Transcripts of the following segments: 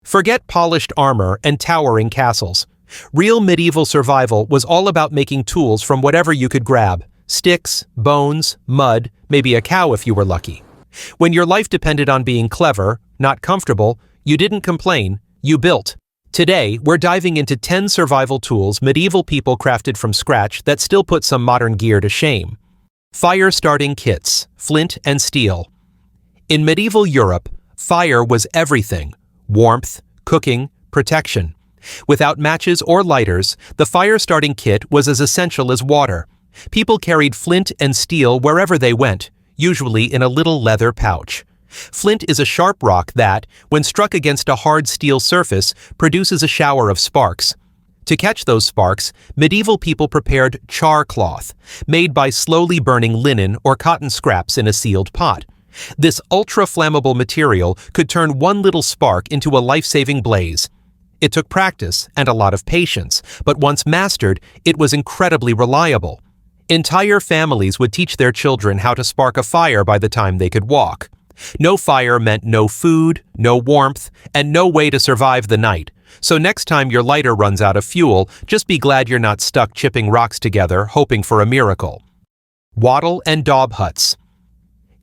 Forget polished armor and towering castles. Real medieval survival was all about making tools from whatever you could grab: sticks, bones, mud, maybe a cow if you were lucky. When your life depended on being clever, not comfortable, you didn't complain, you built. Today, we're diving into 10 survival tools medieval people crafted from scratch that still put some modern gear to shame. Fire-starting kits, flint and steel. In medieval Europe, fire was everything: warmth, cooking, protection. Without matches or lighters, the fire-starting kit was as essential as water. People carried flint and steel wherever they went, usually in a little leather pouch. Flint is a sharp rock that, when struck against a hard steel surface, produces a shower of sparks. To catch those sparks, medieval people prepared char cloth, made by slowly burning linen or cotton scraps in a sealed pot. This ultra-flammable material could turn one little spark into a life-saving blaze. It took practice and a lot of patience, but once mastered, it was incredibly reliable. Entire families would teach their children how to spark a fire by the time they could walk. No fire meant no food, no warmth, and no way to survive the night. So next time your lighter runs out of fuel, just be glad you're not stuck chipping rocks together, hoping for a miracle. Waddle and daub huts.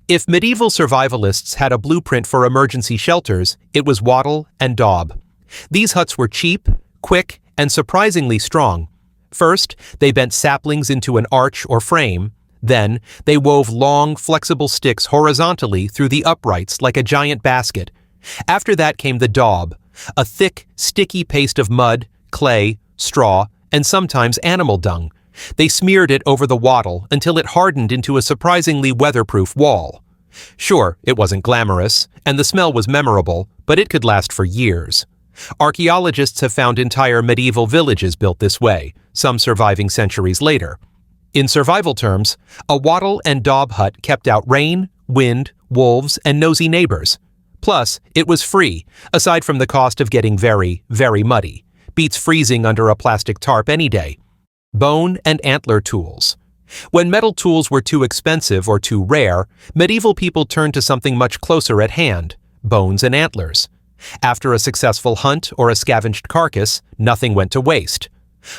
If medieval survivalists had a blueprint for emergency shelters, it was waddle and daub. These huts were cheap, quick, and surprisingly strong. First, they bent saplings into an arch or frame. Then, they wove long, flexible sticks horizontally through the uprights like a giant basket. After that came the daub, a thick, sticky paste of mud, clay, straw, and sometimes animal dung. They smeared it over the waddle until it hardened into a surprisingly weatherproof wall. Sure, it wasn't glamorous, and the smell was memorable, but it could last for years. Archaeologists have found entire medieval villages built this way, some surviving centuries later. In survival terms, a waddle and daub hut kept out rain, wind, wolves, and nosy neighbors. Plus, it was free, aside from the cost of getting very, very muddy. Beats freezing under a plastic tarp any day. Bone and antler tools. When metal tools were too expensive or too rare, medieval people turned to something much closer at hand: bones and antlers. After a successful hunt or a scavenged carcass, nothing went to waste.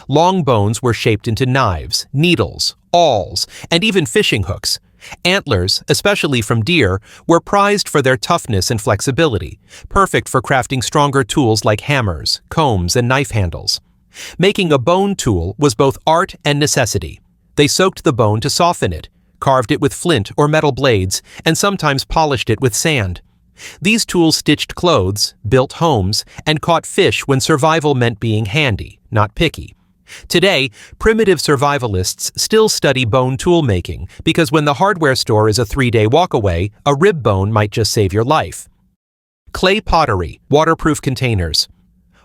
Long bones were shaped into knives, needles, awls, and even fishing hooks. Antlers, especially from deer, were prized for their toughness and flexibility, perfect for crafting stronger tools like hammers, combs, and knife handles. Making a bone tool was both art and necessity. They soaked the bone to soften it, carved it with flint or metal blades, and sometimes polished it with sand. These tools stitched clothes, built homes, and caught fish when survival meant being handy, not picky. Today, primitive survivalists still study bone tool making because when the hardware store is a 3-day walk away, a rib bone might just save your life. Clay pottery, waterproof containers.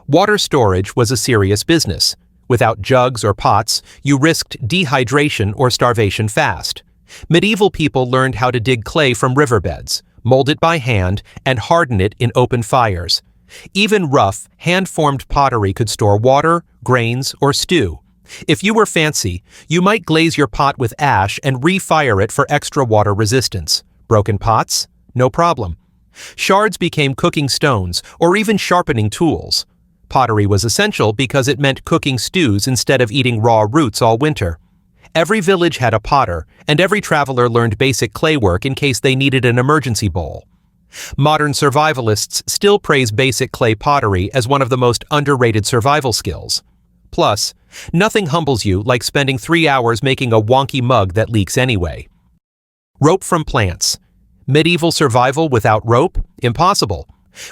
Water storage was a serious business. Without jugs or pots, you risked dehydration or starvation fast. Medieval people learned how to dig clay from riverbeds, mold it by hand, and harden it in open fires. Even rough, hand-formed pottery could store water, grains, or stew. If you were fancy, you might glaze your pot with ash and refire it for extra water resistance. Broken pots? No problem. Shards became cooking stones or even sharpening tools. Pottery was essential because it meant cooking stews instead of eating raw roots all winter. Every village had a potter, and every traveler learned basic clay work in case they needed an emergency bowl. Modern survivalists still praise basic clay pottery as one of the most underrated survival skills. Plus, nothing humbles you like spending 3 hours making a wonky mug that leaks anyway. Rope from plants. Medieval survival without rope? Impossible.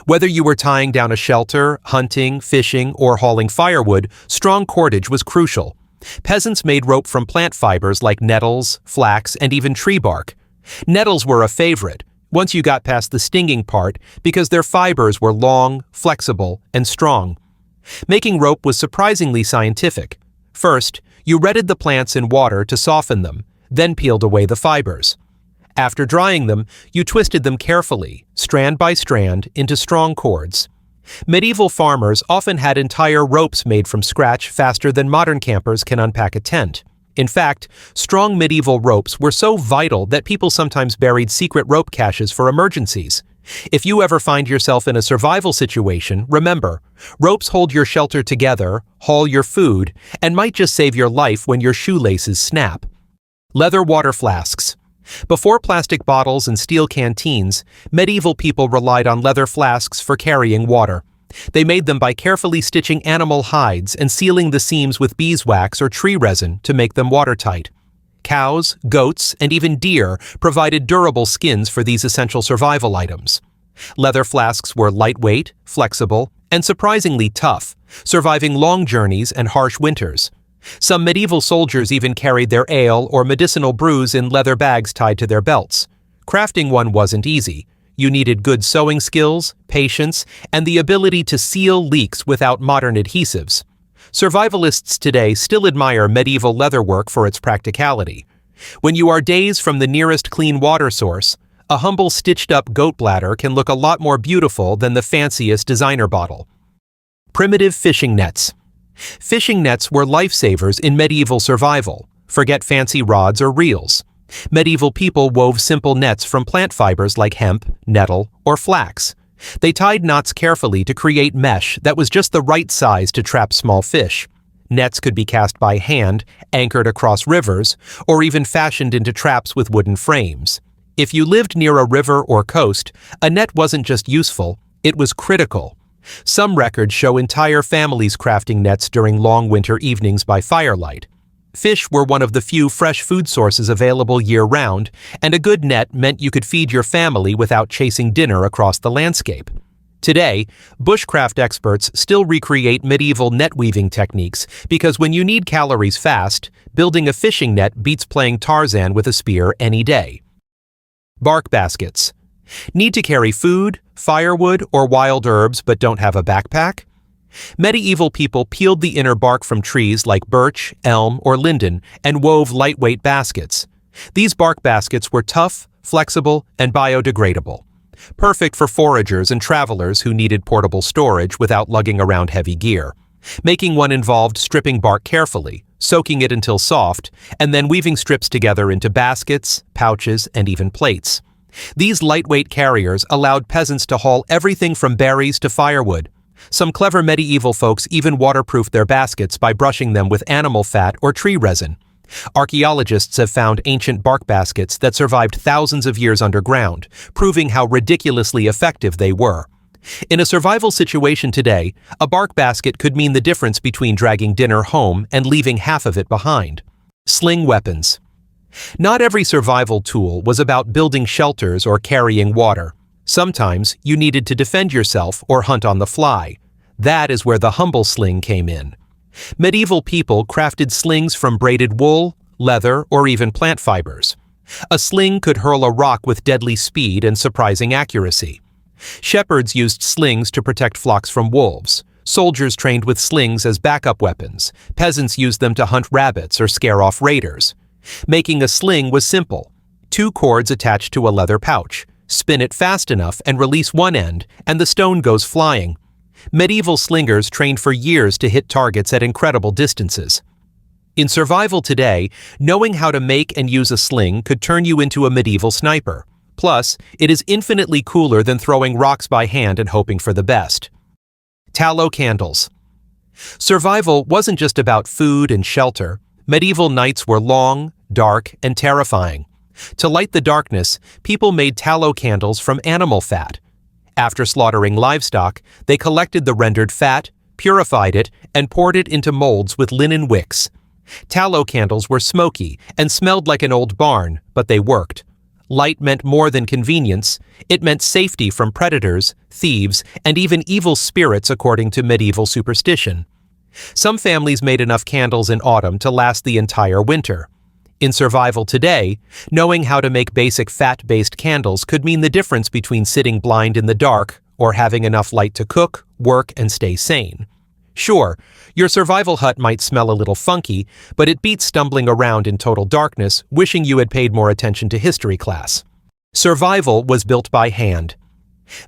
Whether you were tying down a shelter, hunting, fishing, or hauling firewood, strong cordage was crucial. Peasants made rope from plant fibers like nettles, flax, and even tree bark. Nettles were a favorite, once you got past the stinging part, because their fibers were long, flexible, and strong. Making rope was surprisingly scientific. First, you retted the plants in water to soften them, then peeled away the fibers. After drying them, you twisted them carefully, strand by strand, into strong cords. Medieval farmers often had entire ropes made from scratch faster than modern campers can unpack a tent. In fact, strong medieval ropes were so vital that people sometimes buried secret rope caches for emergencies. If you ever find yourself in a survival situation, remember, ropes hold your shelter together, haul your food, and might just save your life when your shoelaces snap. Leather water flasks. Before plastic bottles and steel canteens, medieval people relied on leather flasks for carrying water. They made them by carefully stitching animal hides and sealing the seams with beeswax or tree resin to make them watertight. Cows, goats, and even deer provided durable skins for these essential survival items. Leather flasks were lightweight, flexible, and surprisingly tough, surviving long journeys and harsh winters. Some medieval soldiers even carried their ale or medicinal brews in leather bags tied to their belts. Crafting one wasn't easy. You needed good sewing skills, patience, and the ability to seal leaks without modern adhesives. Survivalists today still admire medieval leatherwork for its practicality. When you are days from the nearest clean water source, a humble stitched-up goat bladder can look a lot more beautiful than the fanciest designer bottle. Primitive fishing nets. Fishing nets were lifesavers in medieval survival. Forget fancy rods or reels. Medieval people wove simple nets from plant fibers like hemp, nettle, or flax. They tied knots carefully to create mesh that was just the right size to trap small fish. Nets could be cast by hand, anchored across rivers, or even fashioned into traps with wooden frames. If you lived near a river or coast, a net wasn't just useful, it was critical. Some records show entire families crafting nets during long winter evenings by firelight. Fish were one of the few fresh food sources available year-round, and a good net meant you could feed your family without chasing dinner across the landscape. Today, bushcraft experts still recreate medieval net weaving techniques because when you need calories fast, building a fishing net beats playing Tarzan with a spear any day. Bark baskets. Need to carry food, firewood, or wild herbs but don't have a backpack? Medieval people peeled the inner bark from trees like birch, elm, or linden and wove lightweight baskets. These bark baskets were tough, flexible, and biodegradable. Perfect for foragers and travelers who needed portable storage without lugging around heavy gear. Making one involved stripping bark carefully, soaking it until soft, and then weaving strips together into baskets, pouches, and even plates. These lightweight carriers allowed peasants to haul everything from berries to firewood. Some clever medieval folks even waterproofed their baskets by brushing them with animal fat or tree resin. Archaeologists have found ancient bark baskets that survived thousands of years underground, proving how ridiculously effective they were. In a survival situation today, a bark basket could mean the difference between dragging dinner home and leaving half of it behind. Sling weapons. Not every survival tool was about building shelters or carrying water. Sometimes you needed to defend yourself or hunt on the fly. That is where the humble sling came in. Medieval people crafted slings from braided wool, leather, or even plant fibers. A sling could hurl a rock with deadly speed and surprising accuracy. Shepherds used slings to protect flocks from wolves. Soldiers trained with slings as backup weapons. Peasants used them to hunt rabbits or scare off raiders. Making a sling was simple. 2 cords attached to a leather pouch. Spin it fast enough and release one end, and the stone goes flying. Medieval slingers trained for years to hit targets at incredible distances. In survival today, knowing how to make and use a sling could turn you into a medieval sniper. Plus, it is infinitely cooler than throwing rocks by hand and hoping for the best. Tallow candles. Survival wasn't just about food and shelter. Medieval nights were long, dark, and terrifying. To light the darkness, people made tallow candles from animal fat. After slaughtering livestock, they collected the rendered fat, purified it, and poured it into molds with linen wicks. Tallow candles were smoky and smelled like an old barn, but they worked. Light meant more than convenience. It meant safety from predators, thieves, and even evil spirits according to medieval superstition. Some families made enough candles in autumn to last the entire winter. In survival today, knowing how to make basic fat-based candles could mean the difference between sitting blind in the dark or having enough light to cook, work, and stay sane. Sure, your survival hut might smell a little funky, but it beats stumbling around in total darkness, wishing you had paid more attention to history class. Survival was built by hand.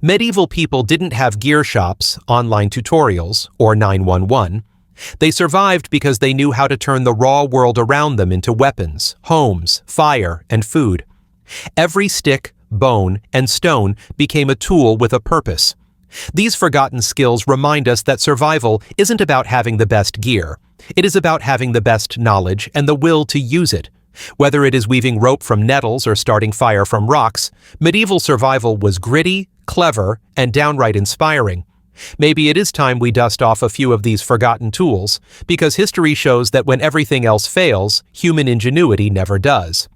Medieval people didn't have gear shops, online tutorials, or 911. They survived because they knew how to turn the raw world around them into weapons, homes, fire, and food. Every stick, bone, and stone became a tool with a purpose. These forgotten skills remind us that survival isn't about having the best gear. It is about having the best knowledge and the will to use it. Whether it is weaving rope from nettles or starting fire from rocks, medieval survival was gritty, clever, and downright inspiring. Maybe it is time we dust off a few of these forgotten tools, because history shows that when everything else fails, human ingenuity never does.